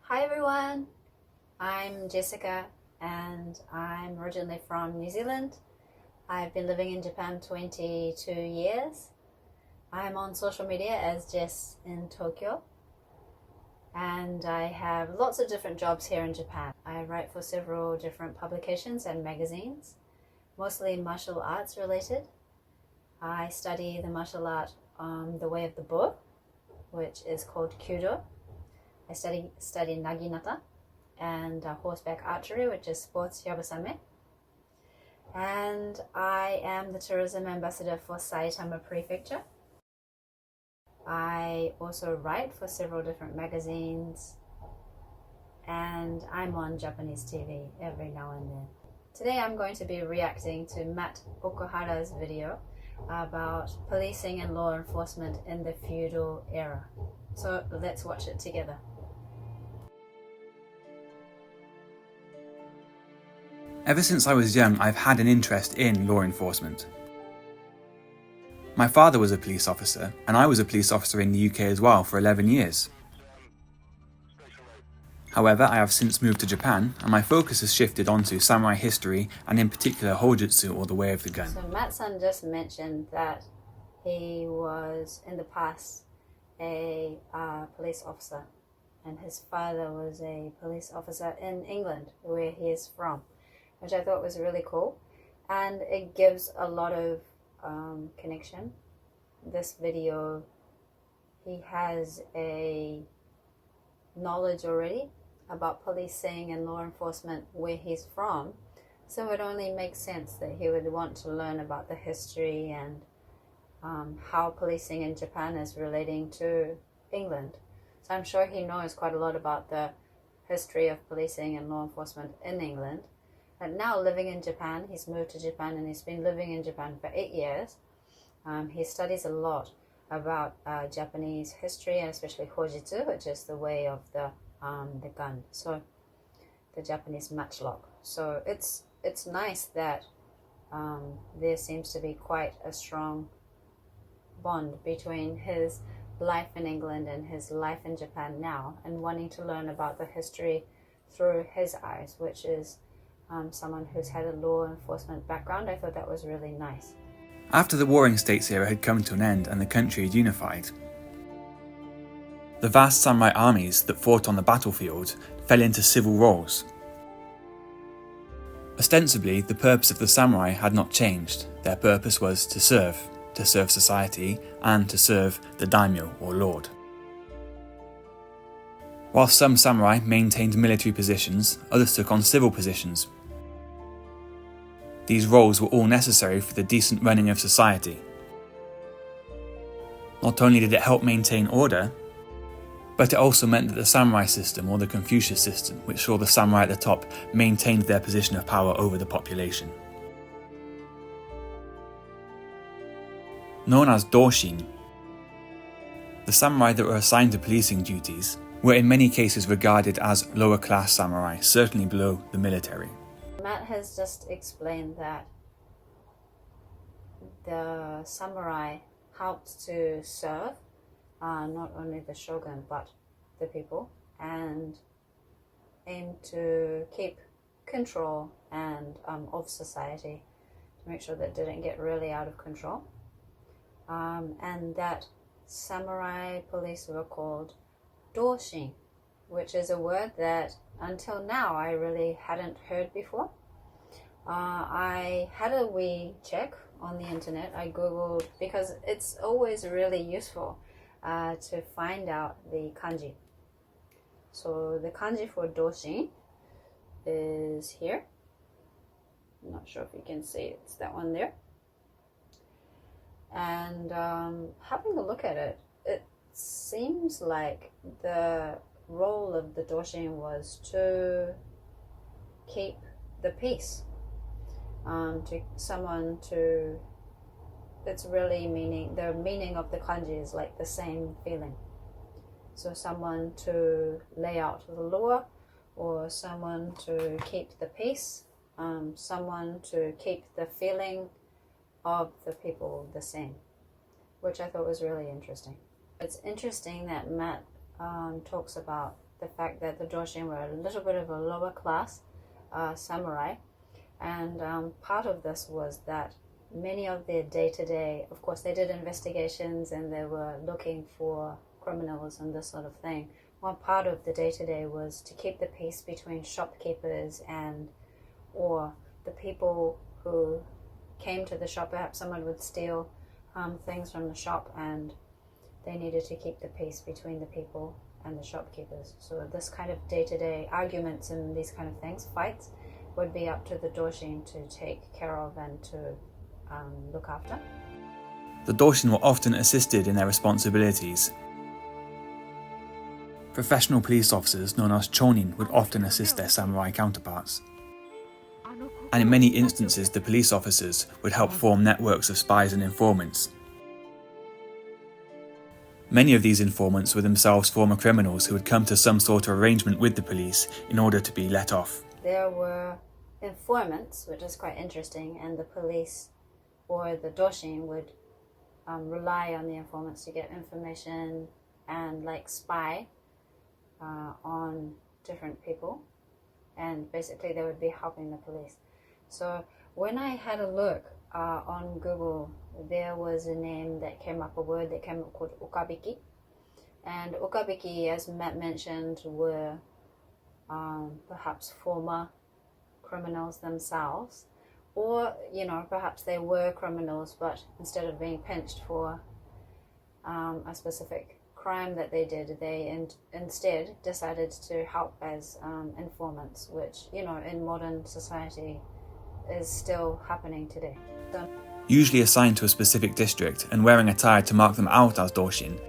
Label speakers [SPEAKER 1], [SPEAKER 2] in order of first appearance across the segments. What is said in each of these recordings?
[SPEAKER 1] Hi everyone, I'm Jessica and I'm originally from New Zealand. I've been living in Japan 22 years. I'm on social media as Jess in Tokyo and I have lots of different jobs here in Japan. I write for several different publications and magazines, mostly martial arts related. I study the martial art the way of the Bull, which is called Kyudo. I study naginata and horseback archery, which is sports yabusame. And I am the tourism ambassador for Saitama Prefecture. I also write for several different magazines and I'm on Japanese TV every now and then. Today I'm going to be reacting to Matt Okuhara's video about policing and law enforcement in the feudal era. So let's watch it together.
[SPEAKER 2] Ever since I was young, I've had an interest in law enforcement. My father was a police officer, and I was a police officer in the UK as well for 11 years. However, I have since moved to Japan, and my focus has shifted onto samurai history, and in particular Hojutsu, or the way of the gun.
[SPEAKER 1] So Matt-san just mentioned that he was in the past a police officer, and his father was a police officer in England, where he is from, which I thought was really cool, and it gives a lot of connection. This video, he has a knowledge already about policing and law enforcement where he's from, so it only makes sense that he would want to learn about the history and how policing in Japan is relating to England. So I'm sure he knows quite a lot about the history of policing and law enforcement in England. And now living in Japan, he's moved to Japan and he's been living in Japan for 8 years. He studies a lot about Japanese history and especially Hojutsu, which is the way of the gun, so the Japanese matchlock. So it's nice that there seems to be quite a strong bond between his life in England and his life in Japan now, and wanting to learn about the history through his eyes, which is someone who's had a law enforcement background. I thought that was really nice.
[SPEAKER 2] After the Warring States era had come to an end and the country had unified, the vast samurai armies that fought on the battlefield fell into civil roles. Ostensibly, the purpose of the samurai had not changed. Their purpose was to serve society and to serve the daimyo or lord. While some samurai maintained military positions, others took on civil positions. These roles were all necessary for the decent running of society. Not only did it help maintain order, but it also meant that the samurai system, or the Confucius system, which saw the samurai at the top, maintained their position of power over the population. Known as Doshin, the samurai that were assigned to policing duties were in many cases regarded as lower class samurai, certainly below the military.
[SPEAKER 1] Matt has just explained that the samurai helped to serve not only the shogun but the people, and aimed to keep control and of society, to make sure that it didn't get really out of control, and that samurai police were called Doshin, which is a word that until now I really hadn't heard before. I had a wee check on the internet. I googled, because it's always really useful to find out the kanji. So the kanji for Doshin is here. I'm not sure if you can see it. It's that one there. And having a look at it, it seems like the role of the Doshin was to keep the peace, to someone to, it's really meaning, the meaning of the kanji is like the same feeling. So someone to lay out the law, or someone to keep the peace, someone to keep the feeling of the people the same, which I thought was really interesting. It's interesting that Matt talks about the fact that the Doshin were a little bit of a lower class samurai, and part of this was that many of their day-to-day, of course they did investigations and they were looking for criminals and this sort of thing. One part of the day-to-day was to keep the peace between shopkeepers or the people who came to the shop. Perhaps someone would steal things from the shop, and they needed to keep the peace between the people and the shopkeepers. So this kind of day-to-day arguments and these kind of things, fights, would be up to the Doshin to take care of and to look after.
[SPEAKER 2] The Doshin were often assisted in their responsibilities. Professional police officers known as chonin would often assist their samurai counterparts. And in many instances, the police officers would help form networks of spies and informants. Many of these informants were themselves former criminals who had come to some sort of arrangement with the police in order to be let off.
[SPEAKER 1] There were informants, which is quite interesting, and the police or the Doshin would rely on the informants to get information and spy on different people, and basically they would be helping the police. So when I had a look on Google, there was a name that came up, a word that came up called okabiki, and okabiki, as Matt mentioned, were perhaps former criminals themselves, or perhaps they were criminals, but instead of being pinched for a specific crime that they did, they instead decided to help as informants, which in modern society is still happening today. So,
[SPEAKER 2] usually assigned to a specific district and wearing attire to mark them out as Doshin,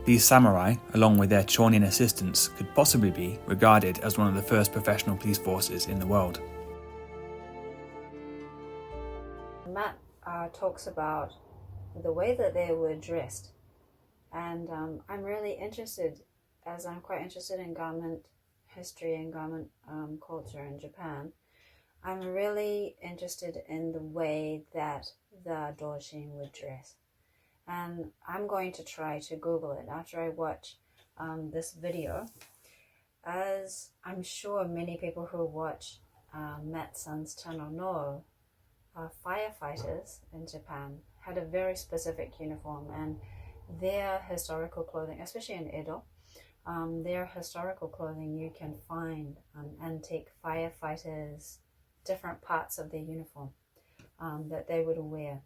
[SPEAKER 2] these samurai, along with their chonin assistants, could possibly be regarded as one of the first professional police forces in the world.
[SPEAKER 1] Matt talks about the way that they were dressed, and I'm really interested, as I'm quite interested in garment history and garment culture in Japan. I'm really interested in the way that the Doshin would dress, and I'm going to try to Google it after I watch this video, as I'm sure many people who watch Matt-san's channel know firefighters in Japan had a very specific uniform, and their historical clothing, especially in Edo, their historical clothing, you can find antique firefighters, different parts of their uniform that they would wear,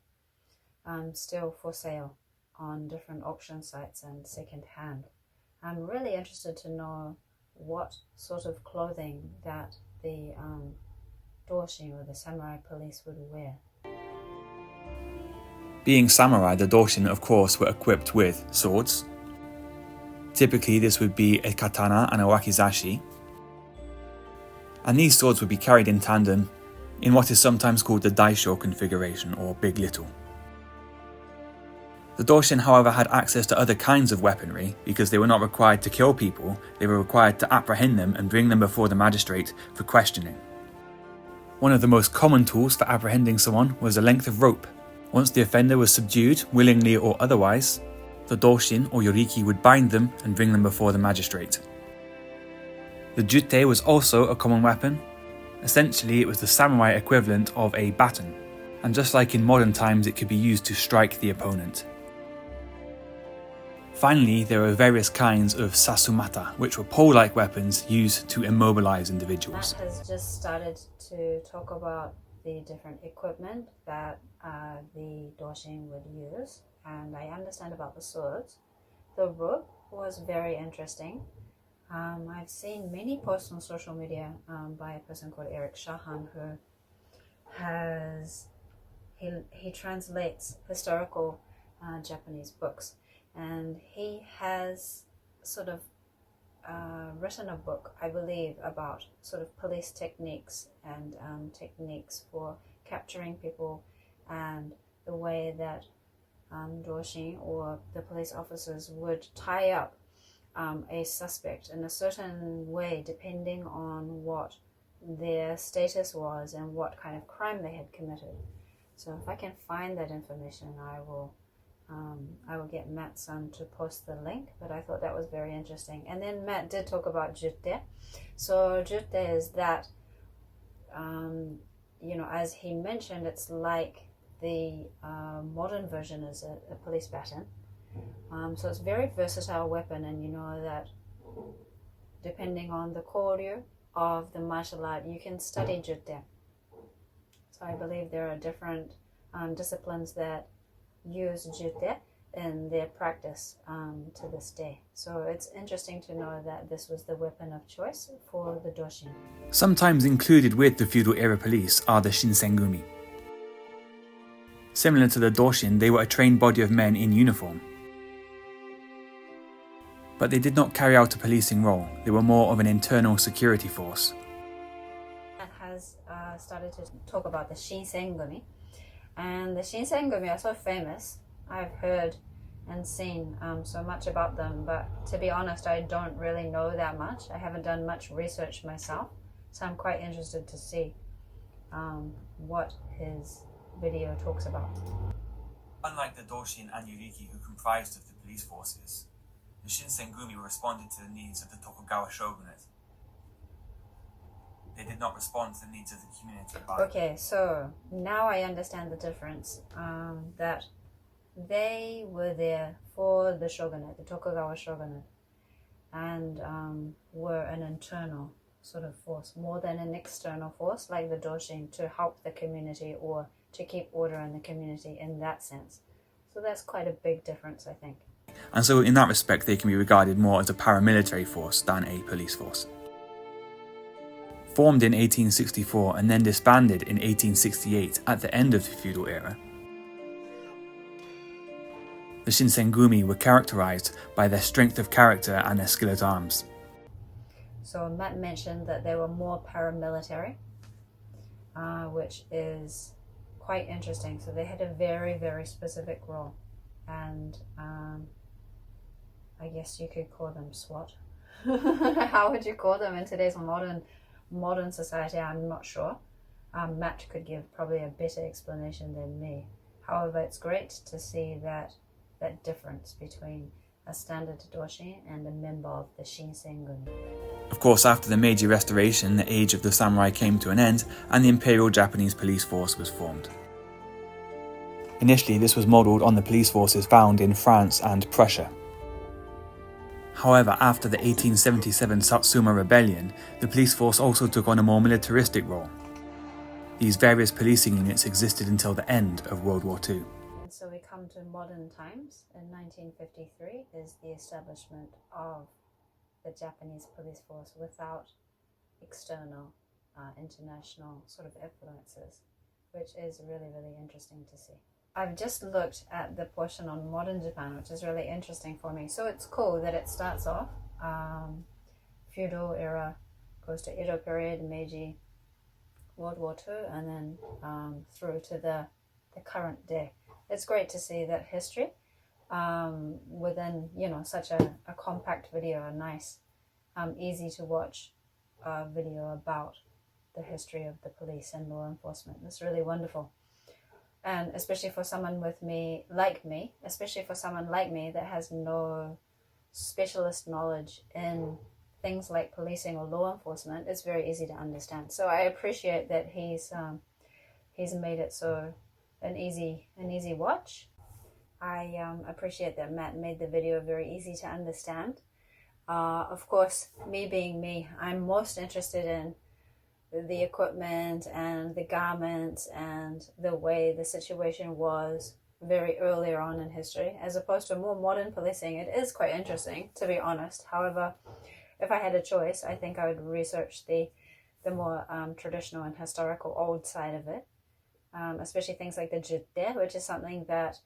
[SPEAKER 1] still for sale on different auction sites and second hand. I'm really interested to know what sort of clothing that the Doshin or the samurai police would wear.
[SPEAKER 2] Being samurai, the Doshin of course were equipped with swords. Typically this would be a katana and a wakizashi, and these swords would be carried in tandem in what is sometimes called the daisho configuration, or big little. The Doshin, however, had access to other kinds of weaponry because they were not required to kill people, they were required to apprehend them and bring them before the magistrate for questioning. One of the most common tools for apprehending someone was a length of rope. Once the offender was subdued, willingly or otherwise, the Doshin or Yoriki would bind them and bring them before the magistrate. The jute was also a common weapon. Essentially, it was the samurai equivalent of a baton, and just like in modern times, it could be used to strike the opponent. Finally, there were various kinds of sasumata, which were pole-like weapons used to immobilize individuals.
[SPEAKER 1] Matt has just started to talk about the different equipment that the Doshin would use, and I understand about the swords. The rope was very interesting. I've seen many posts on social media by a person called Eric Shahan, who he translates historical Japanese books, and he has sort of written a book, I believe, about sort of police techniques and techniques for capturing people, and the way that Doshin or the police officers would tie up a suspect in a certain way depending on what their status was and what kind of crime they had committed. So if I can find that information, I will I will get Matt's to post the link, but I thought that was very interesting. And then Matt did talk about jute. So jute is that, as he mentioned, it's like the modern version is a police baton. So it's a very versatile weapon, and you know that depending on the koryu of the martial art, you can study jute. So I believe there are different disciplines that use jute in their practice to this day. So it's interesting to know that this was the weapon of choice for the Doshin.
[SPEAKER 2] Sometimes included with the feudal era police are the Shinsengumi. Similar to the Doshin, they were a trained body of men in uniform. But they did not carry out a policing role, they were more of an internal security force.
[SPEAKER 1] Matt has started to talk about the Shinsengumi, and the Shinsengumi are so famous. I've heard and seen so much about them, but to be honest, I don't really know that much. I haven't done much research myself, so I'm quite interested to see what his video talks about.
[SPEAKER 2] Unlike the Doshin and Yuriki, who comprised of the police forces, the Shinsengumi responded to the needs of the Tokugawa shogunate. They did not respond to the needs of the community.
[SPEAKER 1] Okay, so now I understand the difference, that they were there for the shogunate, the Tokugawa shogunate, and were an internal sort of force, more than an external force like the Doshin, to help the community or to keep order in the community in that sense. So that's quite a big difference, I think.
[SPEAKER 2] And so in that respect, they can be regarded more as a paramilitary force than a police force. Formed in 1864 and then disbanded in 1868 at the end of the feudal era, the Shinsengumi were characterized by their strength of character and their skill at arms.
[SPEAKER 1] So Matt mentioned that they were more paramilitary, which is quite interesting. So they had a very, very specific role, and I guess you could call them SWAT. How would you call them in today's modern society? I'm not sure. Matt could give probably a better explanation than me. However, it's great to see that difference between a standard Doshin and a member of the Shinsengumi.
[SPEAKER 2] Of course, after the Meiji Restoration, the age of the samurai came to an end and the Imperial Japanese Police Force was formed. Initially, this was modelled on the police forces found in France and Prussia. However, after the 1877 Satsuma Rebellion, the police force also took on a more militaristic role. These various policing units existed until the end of World War II.
[SPEAKER 1] And so we come to modern times. In 1953 is the establishment of the Japanese police force without external international sort of influences, which is really, really interesting to see. I've just looked at the portion on modern Japan, which is really interesting for me. So it's cool that it starts off feudal era, goes to Edo period, Meiji, World War II, and then through to the current day. It's great to see that history within, such a compact video, a nice, easy to watch video about the history of the police and law enforcement. It's really wonderful. And especially for someone like me that has no specialist knowledge in things like policing or law enforcement, it's very easy to understand. So I appreciate that he's made it so an easy watch. I appreciate that Matt made the video very easy to understand. Of course, me being me, I'm most interested in the equipment and the garments and the way the situation was very earlier on in history, as opposed to more modern policing. It is quite interesting, to be honest. However, if I had a choice, I think I would research the more traditional and historical old side of it, especially things like the jute, which is something that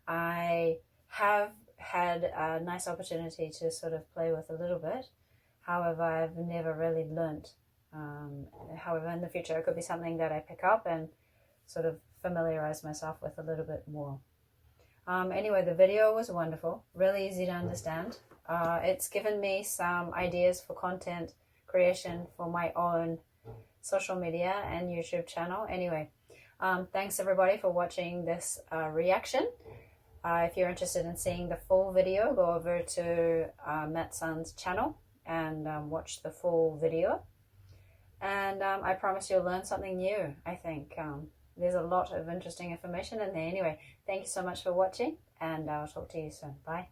[SPEAKER 1] I have had a nice opportunity to sort of play with a little bit. However, I've never really learnt. However, in the future, it could be something that I pick up and sort of familiarize myself with a little bit more. Anyway, the video was wonderful, really easy to understand. It's given me some ideas for content creation for my own social media and YouTube channel. Anyway, thanks everybody for watching this reaction. If you're interested in seeing the full video, go over to Matt-san's channel and watch the full video. And I promise you'll learn something new, I think. There's a lot of interesting information in there. Anyway, thank you so much for watching, and I'll talk to you soon. Bye.